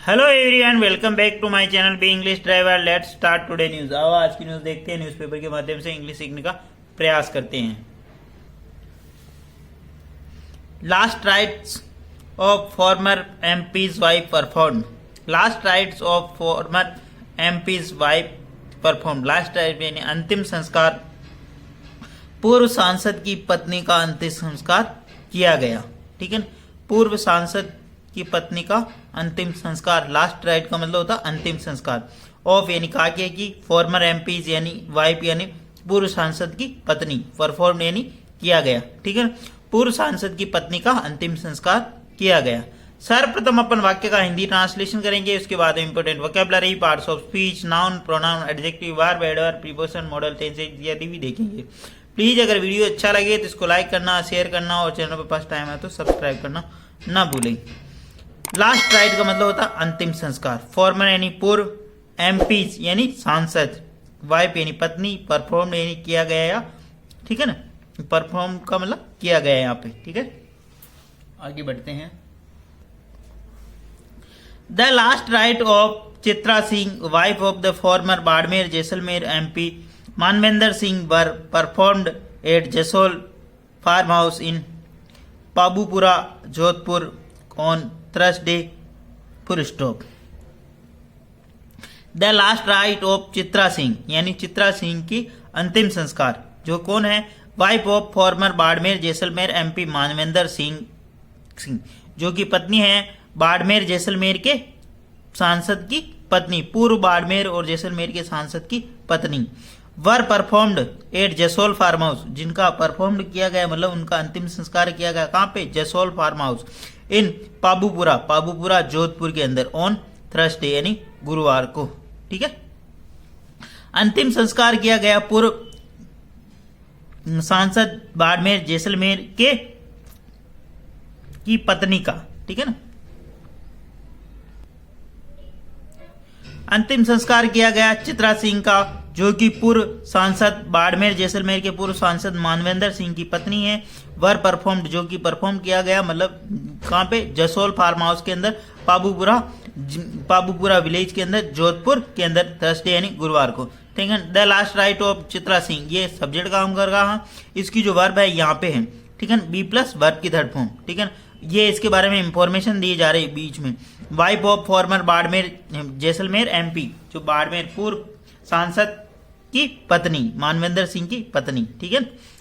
Hello everyone, welcome back to my channel B English driver. Let's start today news. आओ आज की news देखते हैं। न्यूज़पेपर के माध्यम से इंग्लिश सीखने का प्रयास करते हैं। Last rites of former MPs wife perform. Last rites of former MPs wife perform. Last right यानी अंतिम संस्कार। पूर्व सांसद की पत्नी का अंतिम संस्कार किया गया। ठीक है, पूर्व सांसद की पत्नी का अंतिम संस्कार। लास्ट राइट का मतलब होता है अंतिम संस्कार। ऑफ यानी कहा गया कि फॉर्मर एमपीज यानी वाइफ यानी पूर्व सांसद की पत्नी। परफॉर्म यानी किया गया। ठीक है, पूर्व सांसद की पत्नी का अंतिम संस्कार किया गया। सर्वप्रथम अपन वाक्य का हिंदी ट्रांसलेशन करेंगे। उसके बाद important vocabulary, parts of speech, noun, pronoun, adjective, verb, adverb, preposition, modal, tense इत्यादि भी देखेंगे। प्लीज अगर वीडियो अच्छा लगे तो इसको लाइक करना, शेयर करना और चैनल पर फर्स्ट टाइम है तो सब्सक्राइब करना ना भूलें। लास्ट राइट का मतलब होता है अंतिम संस्कार। फॉर्मर यानी पूर्व, एमपीज यानी सांसद, वाइफ यानी पत्नी, परफॉर्म यानी किया गया या, ठीक है ना, परफॉर्म का मतलब किया गया यहाँ पे। ठीक है, आगे बढ़ते हैं। The last rite of Chitra Singh, wife of the former Barmer Jaisalmer MP Manvendra Singh, were performed at Jasol farm house in Pabupura Jodhpur on Thursday full stop. The last rite of Chitra Singh यानी चित्रा सिंह की अंतिम संस्कार, जो कौन है, wife of former Barmer Jaisalmer MP Manvendra Singh, जो कि पत्नी है बाड़मेर जैसलमेर के सांसद की पत्नी, पूर्व बाड़मेर और जैसलमेर के सांसद की पत्नी। Were performed at Jasol farm house, जिनका परफॉर्म्ड किया गया मतलब उनका अंतिम संस्कार किया गया कहां पे, Jasol farm house in Pabupura Jodhpur के अंदर ऑन थर्सडे यानी गुरुवार को। ठीक है, अंतिम संस्कार किया गया पूर्व सांसद बाड़मेर जैसलमेर के की पत्नी का। ठीक है ना, अंतिम संस्कार किया गया चित्रा सिंह का, जो कि पूर्व सांसद बाड़मेर जैसलमेर के पूर्व सांसद मानवेंद्र सिंह की पत्नी है। वर परफॉर्म्ड, जो कि परफॉर्म किया गया मतलब कहां पे, जसोल फार्म हाउस के अंदर, पाबूपुरा विलेज के अंदर, जोधपुर के अंदर, थर्सडे यानी गुरुवार को। ठीक है, the last rite of Chitra Singh, ये सब्जेक्ट काम कर रहा है। इसकी जो वर्ब है यहाँ पे है। ठीक है, बी प्लस वर्ब की थर्ड फॉर्म। ठीक है, ये इसके बारे में इंफॉर्मेशन दी जा रही है बीच में। Wife of former Barmer Jaisalmer MP, जो बाड़मेर पूर्व सांसद की पत्नी, मानवेंद्र सिंह की पत्नी। ठीक है,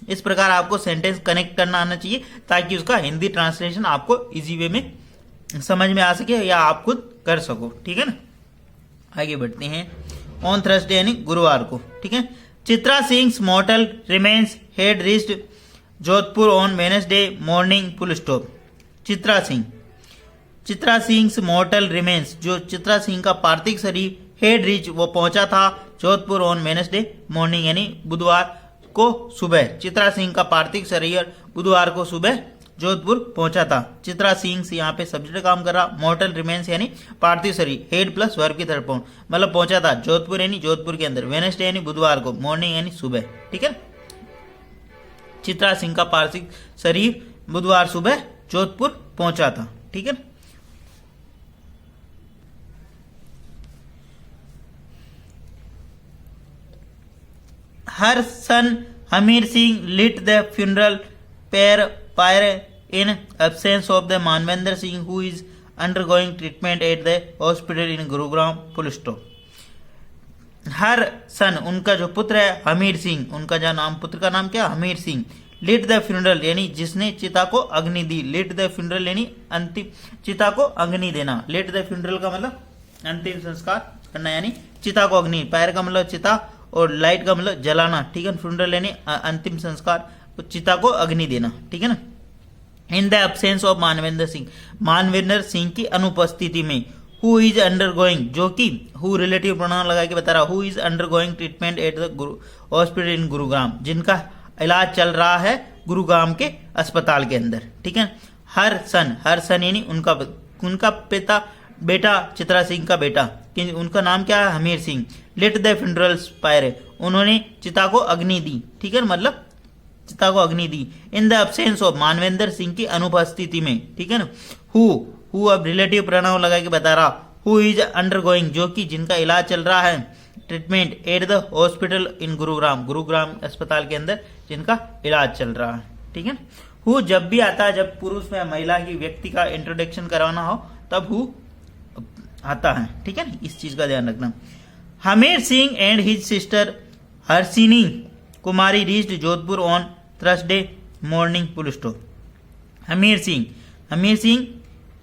इस प्रकार आपको सेंटेंस कनेक्ट करना आना चाहिए ताकि उसका हिंदी ट्रांसलेशन आपको इजी वे में समझ में आ सके या आप खुद कर सको। ठीक है ना, आगे बढ़ते हैं। ऑन थर्सडे यानी गुरुवार को। ठीक है, Chitra Singh मॉर्टल remains head reached Jodhpur on Wednesday morning full stop. Chitra Singh मॉर्टल remains, जो चित्रा सिंह का पार्थिव शरीर हेड रीच वो पहुंचा था जोधपुर ऑन वेडनेसडे मॉर्निंग यानी बुधवार को सुबह। चित्रा सिंह का पार्थिव शरीर बुधवार को सुबह जोधपुर पहुंचा था। चित्रा सिंह से यहाँ पे सब्जेक्ट काम कर रहा। मॉर्टल रिमेन्स यानी पार्थिव शरीर, हेड प्लस वर्ब की तरफ पहुंच मतलब पहुंचा था जोधपुर यानी जोधपुर के अंदर, वेडनेसडे यानी बुधवार को, मॉर्निंग यानी सुबह। ठीक है, चित्रा सिंह का पार्थिव शरीर बुधवार सुबह जोधपुर पहुंचा था। ठीक है, हर सन Hamir Singh lit the funeral pyre in absence of the Manvendra Singh who is undergoing treatment at the hospital in Gurugram full stop। हर सन उनका जो पुत्र है हमीर सिंह, उनका जो नाम, पुत्र का नाम क्या, Hamir Singh. lit the funeral यानी जिसने चिता को अग्नि दी। lit the funeral यानी अंतिम चिता को अग्नि देना। lit the funeral का मतलब अंतिम संस्कार करना यानी चिता को अग्नि, पैर का मतलब चिता और लाइट का मतलब जलाना। ठीक है, फ्यूनरल यानी अंतिम संस्कार, तो चिता को अग्नि देना। ठीक है ना, इन the absence of Manvendra Singh, Manvendra Singh की अनुपस्थिति में। हु इज अंडरगोइंग, जो कि हु रिलेटिव प्रोनाउन लगा के बता रहा, who is undergoing treatment at the hospital in Gurugram, जिनका इलाज चल रहा है गुरुग्राम के अस्पताल के अंदर। ठीक है, हर सन यानी उनका पिता, बेटा चित्रा सिंह का बेटा, उनका नाम क्या है, Hamir Singh. Let the funeral pyre, उन्होंने चिता को अग्नि दी। ठीक है, मतलब चिता को अग्नि दी। In the absence of, Manvendra Singh की अनुपस्थिति में। ठीक है ना, हु अब रिलेटिव प्रोनाउन लगा के बता रहा, हु इज अंडरगोइंग, जो कि जिनका इलाज चल रहा है, treatment at the hospital in Gurugram, Gurugram अस्पताल के अंदर जिनका इलाज चल रहा है। ठीक है, हु जब भी आता है, जब पुरुष या महिला की व्यक्ति का इंट्रोडक्शन कराना हो तब हु आता है। ठीक है, इस चीज का ध्यान रखना। Hamir Singh and his sister Harshini Kumari reached Jodhpur on Thursday morning, full stop. Hamir Singh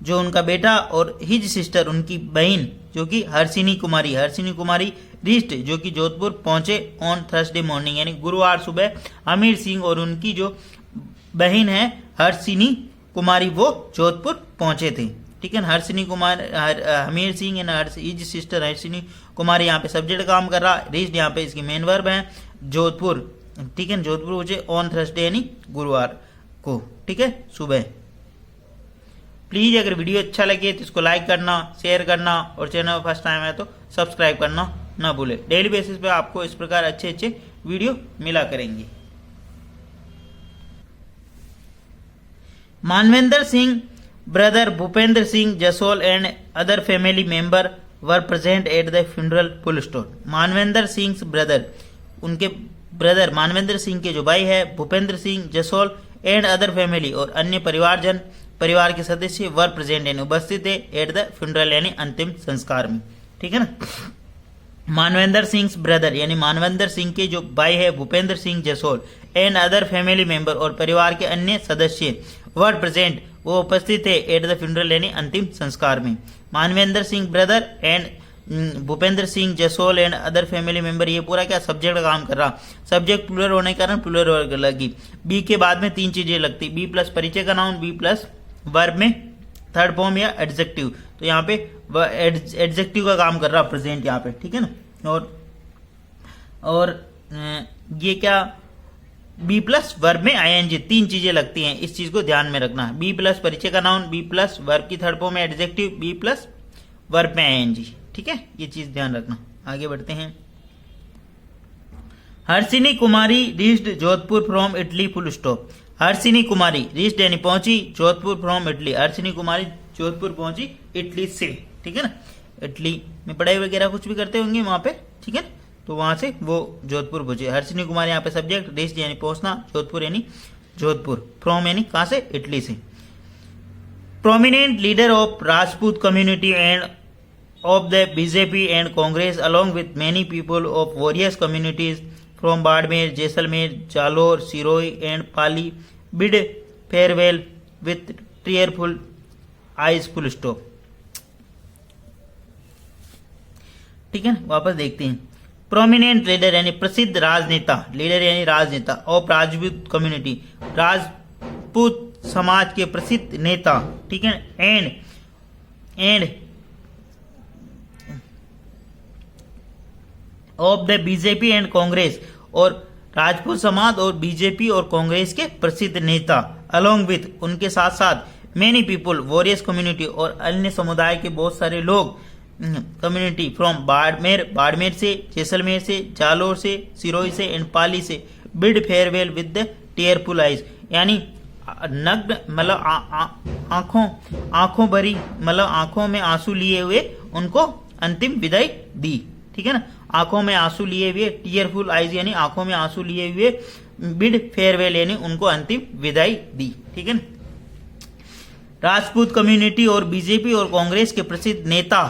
जो उनका बेटा और हिज सिस्टर उनकी बहन जो कि हर्षिनी कुमारी रीच्ड जो कि जोधपुर पहुंचे ऑन थर्सडे मॉर्निंग, यानी गुरुवार सुबह हमीर सिंह और उनकी जो बहन है हर्षिनी कुमारी वो जोधपुर पहुंचे थे। ठीक है, Hamir Singh and his sister Harshini Kumari यहाँ पे सब्जेक्ट काम कर रहा है, रीच्ड यहाँ पे इसकी मेन वर्ब है, जोधपुर। ठीक है, जोधपुर पहुंचे ऑन थर्सडे यानी गुरुवार को। ठीक है, सुबह। प्लीज अगर वीडियो अच्छा लगे तो इसको लाइक करना, शेयर करना और चैनल फर्स्ट टाइम है तो सब्सक्राइब करना ना भूले। डेली बेसिस पे आपको इस प्रकार अच्छे अच्छे वीडियो मिला करेंगे। Manvendra Singh brother Bhupendra Singh Jasol and other family member were present at the funeral, full stop. Manvendra Singh brother, उनके ब्रदर मानवेंद्र सिंह के जो भाई है Bhupendra Singh Jasol and other family और अन्य परिवार के सदस्य वर प्रेजेंट यानी उपस्थित थे एट द फ्यूनरल यानी अंतिम संस्कार में। ठीक है ना, मानवेंद्र सिंह ब्रदर यानी मानवेंद्र सिंह के जो भाई है Bhupendra Singh Jasol and other family member और परिवार के अन्य सदस्य वर प्रेजेंट वो उपस्थित थे एट द फ्यूनरल यानी अंतिम संस्कार में। Manvendra Singh brother and Bhupendra Singh Jasol and other family member, ये पूरा क्या सब्जेक्ट का काम कर रहा, सब्जेक्ट प्लूरल होने के कारण प्लूरल वर्ग लगी। बी के बाद में तीन चीजें लगती, बी प्लस परिचय का नाउन, बी प्लस वर्ब में थर्ड फॉर्म या एडजेक्टिव, तो यहाँ पे एडजेक्टिव का काम कर रहा प्रेजेंट यहाँ पे। ठीक है ना, और ये क्या बी प्लस वर्ब में आईएनजी, तीन चीजें लगती हैं, इस चीज को ध्यान में रखना। बी प्लस परिचय का नाउन, बी प्लस वर्ब की थर्ड फॉर्म में एडजेक्टिव, बी प्लस वर्ब में आईएनजी। ठीक है, ये चीज ध्यान रखना। आगे बढ़ते हैं। Harshini Kumari reached Jodhpur from Italy, full stop. Harshini Kumari reached यानी पहुंची, जोधपुर फ्रॉम इटली, हर्षिनी कुमारी जोधपुर पहुंची इटली से। ठीक है ना, इटली में पढ़ाई वगैरह कुछ भी करते होंगे वहां पे। ठीक है, तो वहां से वो जोधपुर पहुंचे। हर्षिनी कुमारी यहाँ पे सब्जेक्ट, रीच्ड यानी पहुंचना, जोधपुर यानी जोधपुर, फ्रॉम यानी कहां से, इटली से। Prominent leader of Rajput community and of the BJP and Congress along with many people of various communities from Badmer, Jaisalmer, Jalore, Siroi and Pali bid farewell with tearful eyes, full stop। ठीक है, वापस देखते हैं। Prominent leader यानी प्रसिद्ध राजनेता, leader यानी राजनेता, ऑफ राजपूत कम्युनिटी, राजपूत समाज के प्रसिद्ध नेता। ठीक है, end of the BJP and Congress, और राजपूत समाज और बीजेपी और कांग्रेस के प्रसिद्ध नेता, अलोंग विथ उनके साथ साथ मेनी पीपल, वॉरियस कम्युनिटी और अन्य समुदाय के बहुत सारे लोग, कम्युनिटी फ्रॉम बाड़मेर से, जैसलमेर से, जालोर से, सिरोही से एंड पाली से, bid farewell with the tearful eyes, यानी नग्न मतलब आंखों भरी मतलब आंखों में आंसू लिए हुए उनको अंतिम विदाई दी। ठीक है ना, आंखों में आंसू लिए हुए, टीयरफुल आइज यानी आंखों में आंसू लिए हुए, बिड फेयरवेल यानी उनको अंतिम विदाई दी। ठीक है ना, राजपूत कम्युनिटी और बीजेपी और कांग्रेस के प्रसिद्ध नेता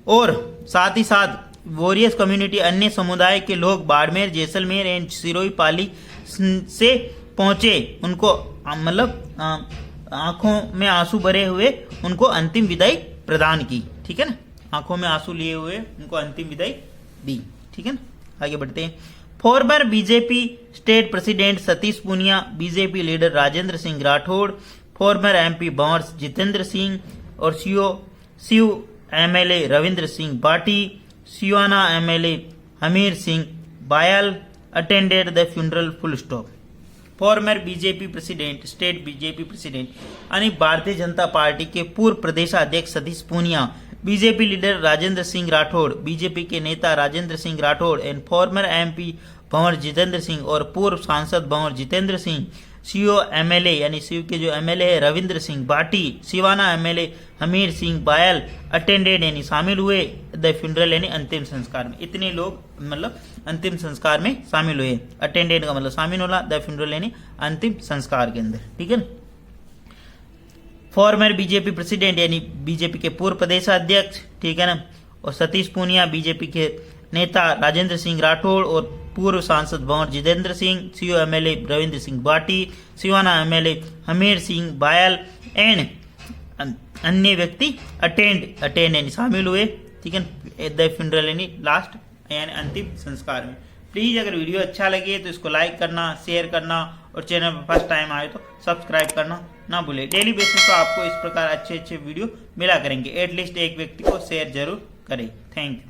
और साथ ही साथ वॉरियस कम्युनिटी अन्य समुदाय के लोग बाड़मेर, जैसलमेर एंड सिरोही पाली से पहुंचे, उनको मतलब आंखों में आंसू भरे हुए उनको अंतिम विदाई प्रदान की। ठीक है ना, आंखों में आंसू लिए हुए उनको अंतिम विदाई दी। ठीक है ना, आगे बढ़ते हैं। Former BJP state president Satish Poonia, BJP leader Rajendra Singh Rathore, former MP Bhanwar Jitendra Singh और Shiv MLA Ravindra Singh Bhati, Siwana MLA Hamir Singh Bayal attended the funeral, full stop. Former BJP president, state BJP president यानी भारतीय जनता पार्टी के पूर्व प्रदेशाध्यक्ष Satish Poonia, BJP leader Rajendra Singh Rathore, BJP के नेता Rajendra Singh Rathore and former MP Bhanwar Jitendra Singh और पूर्व सांसद भंवर जितेंद्र सिंह सीओ एमएलए यानी सीओ के जो एमएलए है रविंद्र सिंह बाटी, सिवाना एमएलए हमीर सिंह बायल अटेंडेड यानी शामिल हुए द फ्यूनरल यानी अंतिम संस्कार में। इतने लोग मतलब अंतिम संस्कार में शामिल हुए। अटेंडेड का मतलब शामिल होला, द फ्यूनरल यानी अंतिम संस्कार के अंदर, ठीक है। फॉर्मर बीजेपी प्रेसिडेंट यानी बीजेपी के पूर्व प्रदेशाध्यक्ष, ठीक है ना, और सतीश पूनिया बीजेपी के नेता, राजेंद्र सिंह राठौड़ और पूर्व सांसद भंवर Jitendra Singh, CO MLA Ravindra Singh Bhati, Siwana MLA Hamir Singh बायल एंड अन्य व्यक्ति अटेंड यानी शामिल हुए, ठीक है, द फ्यूनरल यानी लास्ट यानी अंतिम संस्कार में। प्लीज अगर वीडियो अच्छा लगे तो इसको लाइक करना, शेयर करना और चैनल पर फर्स्ट टाइम आए तो सब्सक्राइब करना ना भूले। डेली बेसिस पर आपको इस प्रकार अच्छे अच्छे वीडियो मिला करेंगे, एटलीस्ट एक व्यक्ति को शेयर जरूर करें। Thank you.